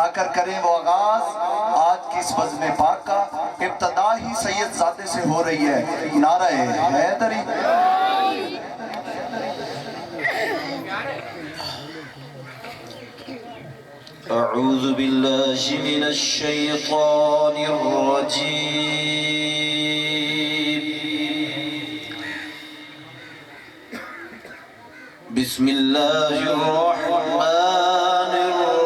آ کر کریں وہ آغاز آج کی اس بزم پاک کا۔ ابتدا ہی سید زادے سے ہو رہی ہے، نعرہ حیدری۔ اعوذ باللہ من الشیطان الرجیم، بسم اللہ الرحمن الرحیم۔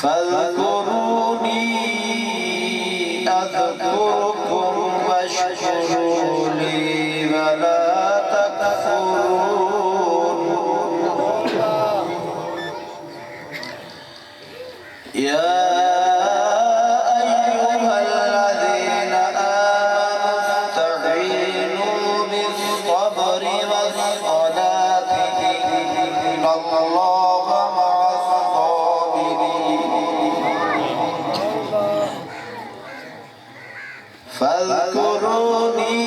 فاذکرونی أذكركم واشكروا لي ولا تكفرون۔ يا أيها الذين آمنوا استعينوا بالصبر والصلاة إن الله مع فاذكروني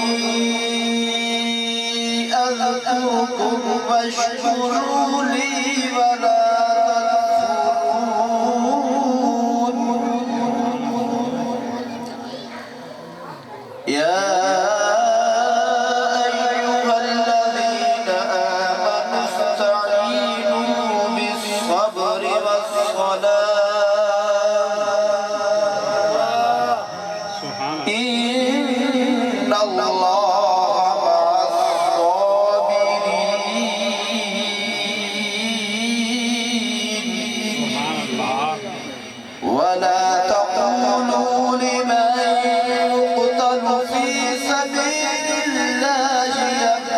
أذكركم واشكروا لي ولا تكفرون۔ يا أيها الذين آمنوا استعينوا بالصبر والصلاة إن الله مع الصابرين۔ ولا تقولوا لمن يقتل في سبيل الله أموات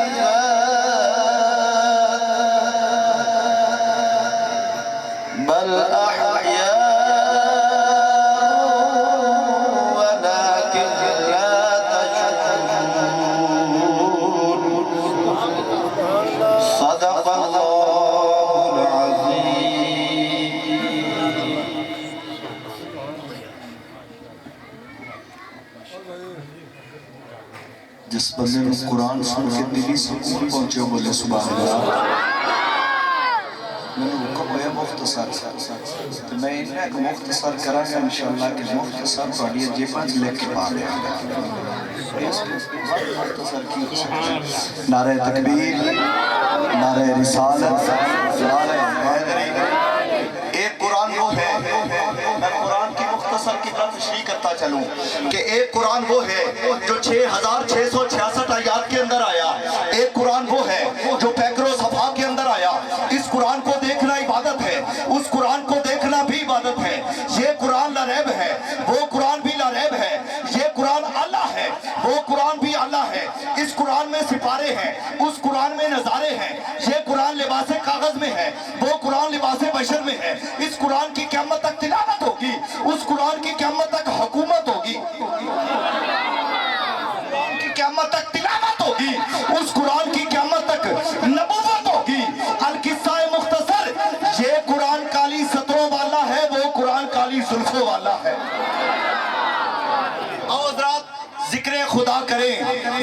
بل أحياء ولكن لا تشعرون۔ صدق الله العظيم۔ جس بندے میں قرآن سن کے دلی سکون پہنچے بولے سبحان اللہ۔ میں نے حکم ہویا مختصر تو میں انہیں ایک مختصر کرا گا انشاءاللہ کہ مختصر پڑھئے جیبانج لکھ کے پا رہے مختصر کی نعرہ تکبیر، نعرہ رسالت، نعرہ حیدری۔ ایک قرآن وہ ہے، میں قرآن کی مختصر کی طرف تشریح کرتا چلوں کہ ایک قرآن وہ ہے جو 6666 آیات کے اندر آیا۔ ایک قرآن وہ ہے جو پیکر و صفحہ کے اندر آیا۔ اس قرآن کو دیکھنا عبادت ہے، اس قرآن کو دیکھنا بھی عبادت ہے۔ یہ قرآن لا ریب ہے، وہ قرآن بھی لا ریب ہے۔ یہ قرآن اللہ ہے، وہ قرآن بھی اللہ ہے۔ اس قرآن میں سپارے ہیں، اس قرآن میں نظارے ہیں۔ یہ قرآن لباس کاغذ میں ہے، وہ قرآن لباس بشر میں ہے۔ اس قرآن کی قیامت تک تلاوت ہوگی، اس قرآن کی قیامت تک حکومت ہوگی، قرآن کی قیامت تک تلاوت ہوگی، اس قرآن کی قیامت تک نبوت ہوگی۔ القصہ مختصر، یہ قرآن کالی سطروں والا ہے، وہ قرآن کالی زلفوں والا ہے۔ حضرات ذکر خدا کریں،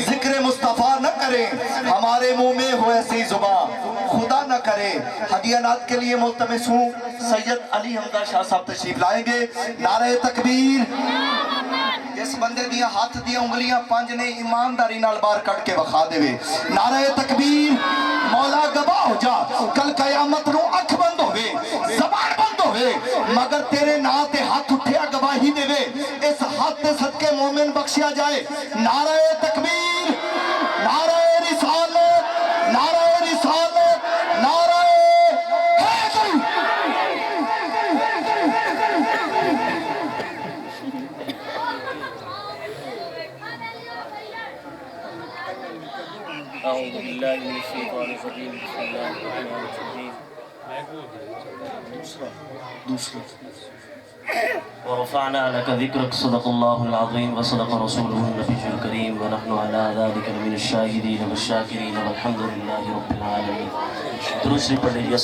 ذکر مصطفیٰ نہ کریں، ہمارے منہ میں ہو ایسی زبان خدا نہ کرے۔ ہدیہ نعت کے لیے ملتمس ہوں سید علی حمزہ شاہ صاحب تشریف لائیں گے۔ نعرہ تکبیر۔ اس بندے دیا ہاتھ دیا انگلیاں پانچ نے ایمانداری نال بار کٹ کے بخا دے وے۔ نعرہ تکبیر۔ مولا گواہ ہو جا کل قیامت رو اکھ بند ہوئے، زبان بند ہوئے، مگر تیرے نا تے ہاتھ اٹھیا گواہی دے وے۔ اس ہاتھ تے صدقے مومن بخشیا جائے۔ نعرہ تکبیر، نعرہ رسالت، نعرہ رسالت، نعرہ حیدری۔ اعوذ باللہ من الشیطان الرجیم، بسم اللہ الرحمن الرحیم۔ دوسرا ورفعنا لك ذكرك صدق الله العظيم وصدق رسوله النبي الكريم ونحن على ذلك من الشاهدين والشاكرين والحمد لله رب العالمين. درود پڑھ لیجیے.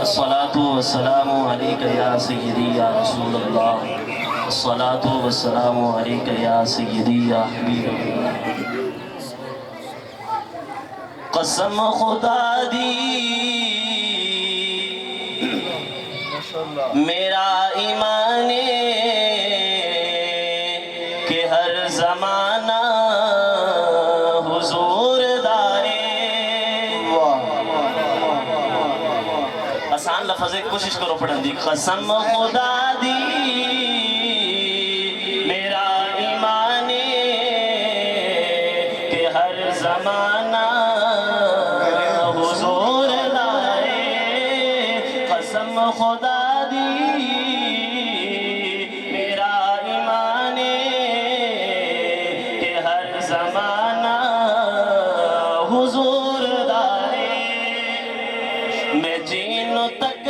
الصلاة والسلام عليك يا سيدي يا رسول الله. الصلاة والسلام عليك يا سيدي يا حبيب الله. قسم خدا دی میرا ایمان کہ ہر زمانہ حضور دائے. آسان لفظ ہے, کوشش کرو پڑھن دی. قسم خدا دی میرا ایمان کہ ہر زمانہ حضور دائے. قسم خدا میرا ایمان کہ ہر زمانہ حضور دائے. میں جینوں تک